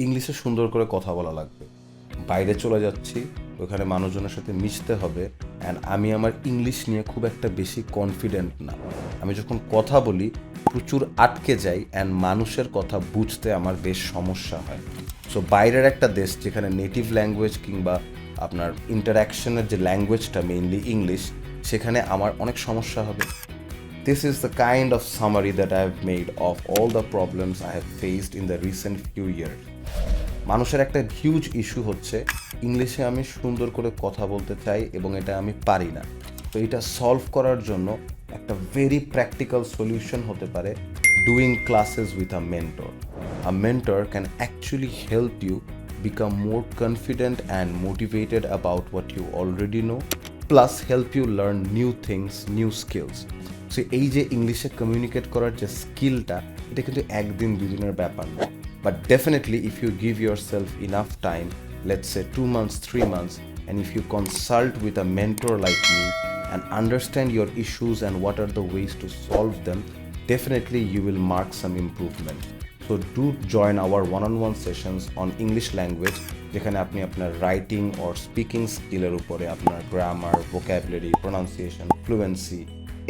ইংলিশে সুন্দর করে কথা বলা লাগবে। বাইরে চলে যাচ্ছি, ওখানে মানুষজনের সাথে মিশতে হবে, অ্যান্ড আমি আমার ইংলিশ নিয়ে খুব একটা বেশি কনফিডেন্ট না। আমি যখন কথা বলি প্রচুর আটকে যাই, অ্যান্ড মানুষের কথা বুঝতে আমার বেশ সমস্যা হয়। সো বাইরের একটা দেশ যেখানে নেটিভ ল্যাঙ্গুয়েজ কিংবা আপনার ইন্টারাকশনের যে ল্যাঙ্গুয়েজটা মেইনলি ইংলিশ, সেখানে আমার অনেক সমস্যা হবে। This is the kind of summary that I have made of all the problems I have faced in the recent few years. মানুষের একটা হিউজ ইস্যু হচ্ছে ইংলিশে আমি সুন্দর করে কথা বলতে চাই এবং এটা আমি পারি না। তো এটা সলভ করার জন্য একটা ভেরি প্র্যাকটিক্যাল সলিউশন হতে পারে doing classes with a mentor. A mentor can actually help you become more confident and motivated about what you already know, plus help you learn new things, new skills. So এই যে ইংলিশে communicate করার যে স্কিলটা, এটা কিন্তু একদিন দুদিনের ব্যাপার না। But definitely if you give yourself enough time, let's say 2 months, 3 months, and if you consult with a mentor like me and understand your issues and what are the ways to solve them, definitely you will mark some improvement. So do join our one-on-one sessions on English language, যেখানে আপনি আপনার writing or speaking স্কিলের উপরে আপনার grammar, vocabulary, pronunciation, fluency,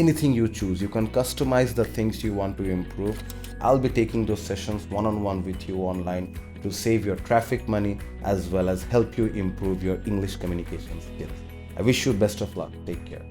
anything you choose. You can customize the things you want to improve. I'll be taking those sessions one-on-one with you online to save your traffic money as well as help you improve your English communication skills. I wish you best of luck. Take care.